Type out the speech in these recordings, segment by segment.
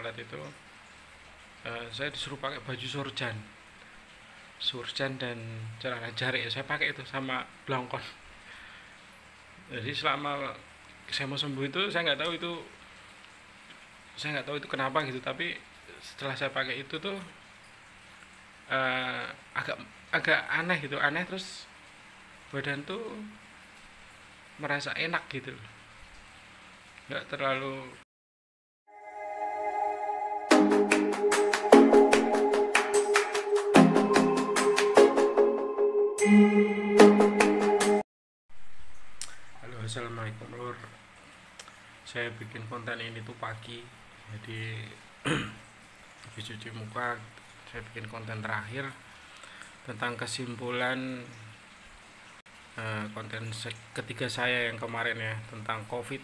sholat itu saya disuruh pakai baju surjan dan celana jarik. Saya pakai itu sama blongkon. Jadi selama saya mau sembuh itu saya nggak tahu itu kenapa gitu, tapi setelah saya pakai itu tuh agak agak aneh gitu, terus badan tuh merasa enak gitu, nggak terlalu. Halo, assalamualaikum lur. Saya bikin konten ini tuh pagi, jadi habis cuci muka saya bikin konten terakhir tentang kesimpulan konten ketiga saya yang kemarin ya, tentang COVID.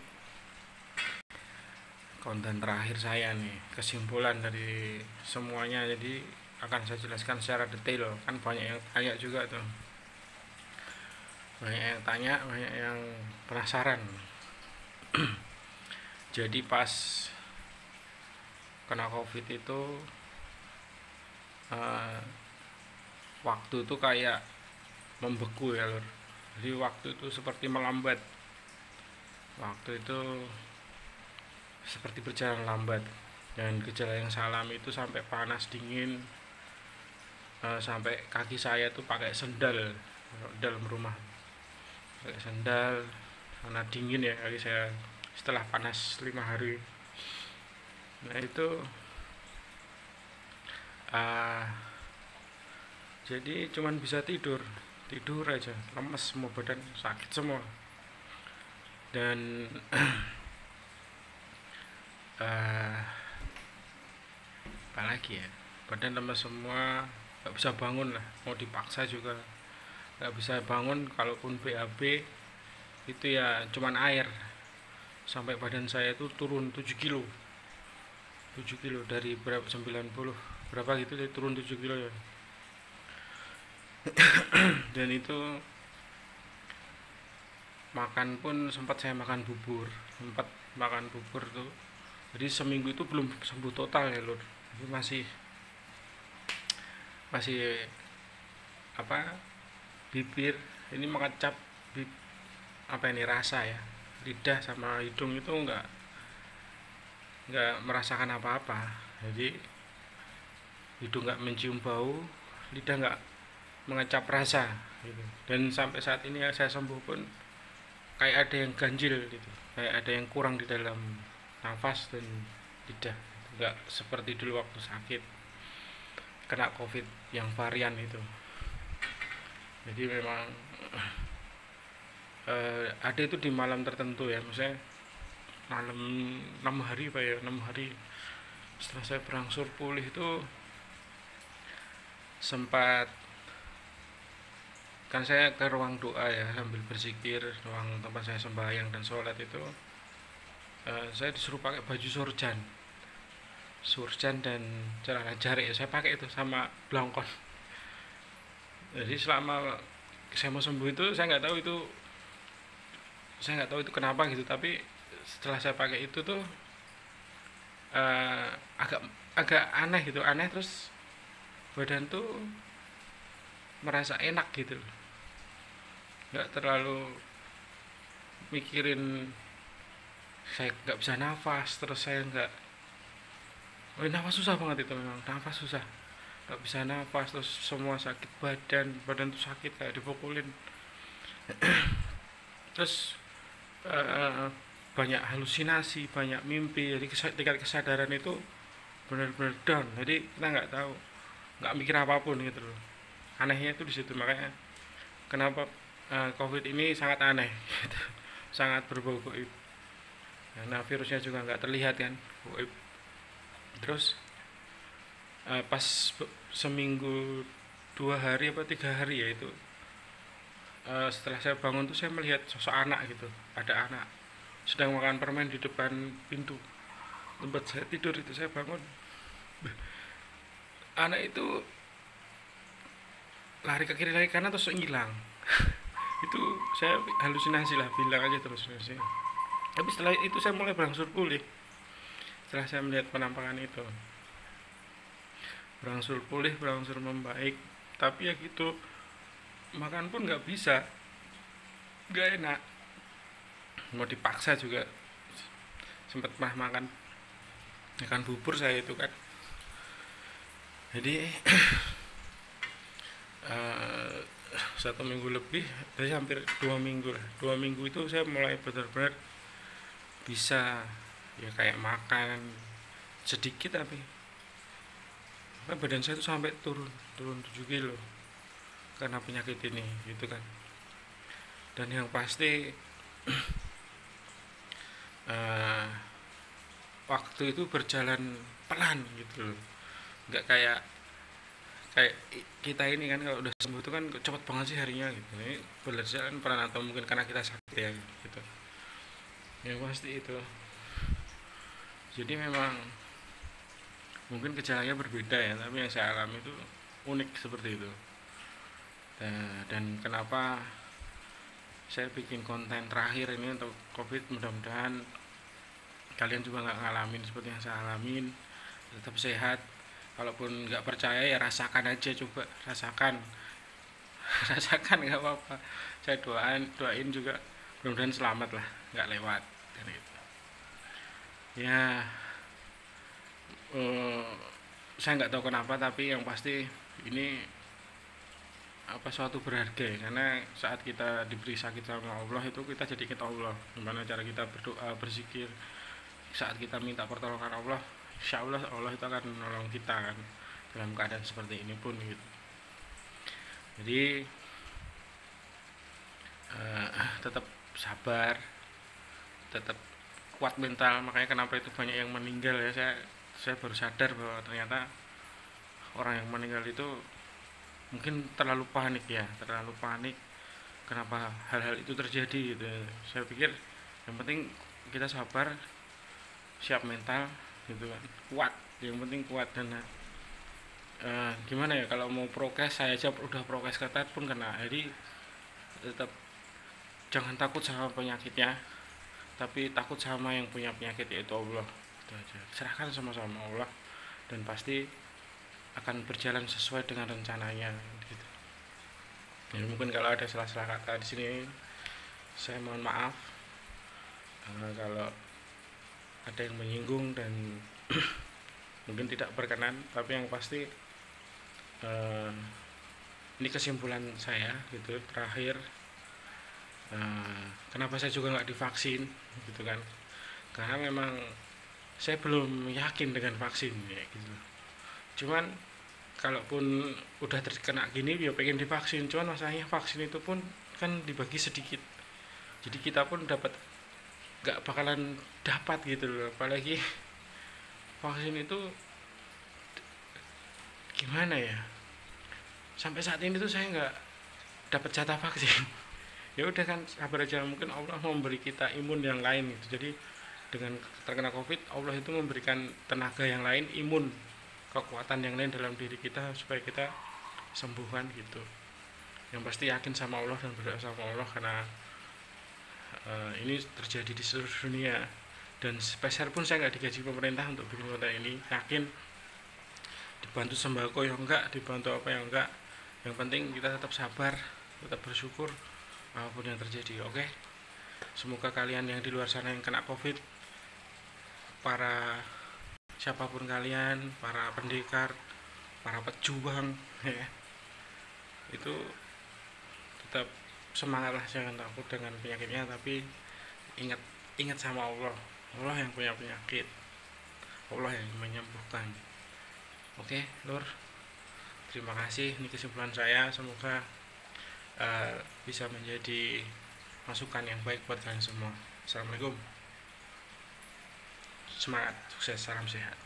Konten terakhir saya nih, kesimpulan dari semuanya, jadi akan saya jelaskan secara detail. Kan banyak yang tanya juga tuh, banyak yang tanya, banyak yang penasaran. Jadi pas kena COVID itu waktu itu kayak membeku ya lur. Jadi waktu itu seperti melambat, waktu itu seperti berjalan lambat, dan gejala yang saya alami itu sampai panas dingin, sampai kaki saya tuh pakai sendal dalam rumah, pakai sendal karena dingin ya kaki saya setelah panas 5 hari. Nah itu jadi cuman bisa tidur aja, lemes semua, badan sakit semua, dan apalagi ya, badan lemes semua, nggak bisa bangun lah, mau dipaksa juga nggak bisa bangun. Kalaupun BAB itu ya cuman air, sampai badan saya itu turun 7 kilo dari berapa, 90 berapa gitu, jadi turun 7 kilo ya. Dan itu makan pun sempat saya makan bubur tuh, jadi seminggu itu belum sembuh total ya lur. Jadi masih apa, bibir ini mengecap, apa ini, rasa ya, lidah sama hidung itu nggak merasakan apa-apa. Jadi hidung nggak mencium bau, lidah nggak mengecap rasa gitu. Dan sampai saat ini yang saya sembuh pun kayak ada yang ganjil gitu, kayak ada yang kurang di dalam nafas dan lidah, nggak seperti dulu waktu sakit kena COVID yang varian itu. Jadi memang ada itu di malam tertentu ya, maksudnya malam 6 hari Pak ya, 6 hari setelah saya berangsur pulih itu sempat, kan saya ke ruang doa ya sambil berzikir, ruang tempat saya sembahyang dan sholat itu saya disuruh pakai baju surjan dan celana jarik. Saya pakai itu sama blongkon. Jadi selama saya mau sembuh itu saya nggak tahu itu kenapa gitu, tapi setelah saya pakai itu tuh agak aneh gitu, terus badan tuh merasa enak gitu, nggak terlalu mikirin saya nggak bisa nafas, terus saya nafas susah banget itu, memang nafas susah, nggak bisa nafas, terus semua sakit badan tuh sakit kayak dipukulin. Terus banyak halusinasi, banyak mimpi, jadi tingkat kesadaran itu benar-benar down. Jadi kita nggak mikir apapun gitu loh. Anehnya itu di situ, makanya kenapa COVID ini sangat aneh gitu. Sangat berbau goib, karena virusnya juga nggak terlihat kan, goib. Terus pas seminggu 2 hari apa 3 hari ya itu, setelah saya bangun tuh saya melihat sosok anak gitu, ada anak sedang makan permen di depan pintu tempat saya tidur itu. Saya bangun, anak itu lari ke kiri lari ke kanan terus ngilang. Itu saya halusinasi lah, bilang aja terus. Tapi setelah itu saya mulai berangsur pulih. setelah saya melihat penampakan itu, berangsur pulih, berangsur membaik. Tapi ya gitu, makan pun nggak bisa, nggak enak, mau dipaksa juga. Sempat pernah makan bubur saya itu kan. Jadi eh, 1 minggu lebih, jadi hampir 2 minggu lah. 2 minggu itu saya mulai benar-benar bisa ya kayak makan sedikit, tapi badan saya itu sampai turun 7 kilo karena penyakit ini gitu kan. Dan yang pasti eh, waktu itu berjalan pelan gitu loh, nggak kayak kayak kita ini kan, kalau udah sembuh itu kan cepet banget sih harinya gitu. Ini berjalan pelan, atau mungkin karena kita sakit ya gitu. Yang pasti itu, jadi memang mungkin gejalanya berbeda ya, tapi yang saya alami itu unik seperti itu. Dan kenapa saya bikin konten terakhir ini untuk COVID, mudah-mudahan kalian juga nggak ngalamin seperti yang saya alamin, tetap sehat. Kalaupun nggak percaya ya rasakan aja, coba rasakan rasakan, nggak apa-apa. Saya doain juga mudah-mudahan selamat lah, nggak lewat dan itu ya. Saya nggak tahu kenapa, tapi yang pasti ini suatu berharga ya, karena saat kita diberi sakit sama Allah itu kita jadi kita Allah. Gimana cara kita berdoa, berzikir, saat kita minta pertolongan Allah, insya Allah Allah itu akan menolong kita kan, dalam keadaan seperti ini pun gitu. Jadi tetap sabar, tetap kuat mental. Makanya kenapa itu banyak yang meninggal ya, saya baru sadar bahwa ternyata orang yang meninggal itu mungkin terlalu panik, kenapa hal-hal itu terjadi gitu. Saya pikir yang penting kita sabar, siap mental gitu kan, kuat, yang penting kuat. Dan gimana ya, kalau mau prokes, saya aja udah prokes ketat pun kena. Jadi tetap jangan takut sama penyakitnya, tapi takut sama yang punya penyakit, yaitu Allah. Itu aja, serahkan sama-sama Allah, dan pasti akan berjalan sesuai dengan rencananya gitu. Jadi mungkin kalau ada salah-salah kata di sini, saya mohon maaf kalau ada yang menyinggung dan mungkin tidak berkenan. Tapi yang pasti ini kesimpulan saya gitu terakhir. Kenapa saya juga nggak divaksin gitu kan, karena memang saya belum yakin dengan vaksin ya gitu. Cuman kalaupun udah terkena gini ya pengen divaksin, cuman masalahnya vaksin itu pun kan dibagi sedikit, jadi kita pun nggak bakalan dapat gitu loh. Apalagi vaksin itu gimana ya, sampai saat ini tuh saya nggak dapat jatah vaksin. Ya udah kan, sabar aja, mungkin Allah memberi kita imun yang lain gitu. Jadi dengan terkena COVID, Allah itu memberikan tenaga yang lain, imun, kekuatan yang lain dalam diri kita supaya kita sembuhkan gitu. Yang pasti yakin sama Allah dan berdoa sama Allah, karena ini terjadi di seluruh dunia. Dan sepeser pun saya nggak digaji pemerintah untuk bikin konten ini. Yakin dibantu sembako ya enggak, dibantu apa ya enggak, yang penting kita tetap sabar, tetap bersyukur apapun yang terjadi. Oke, semoga kalian yang di luar sana yang kena COVID, para siapapun kalian, para pendekar, para pejuang ya, itu tetap semangatlah, jangan takut dengan penyakitnya, tapi ingat sama Allah. Allah yang punya penyakit, Allah yang menyembuhkan. Oke Lur, terima kasih. Ini kesimpulan saya, semoga bisa menjadi masukan yang baik buat kalian semua. Assalamualaikum, semangat, sukses, salam sehat.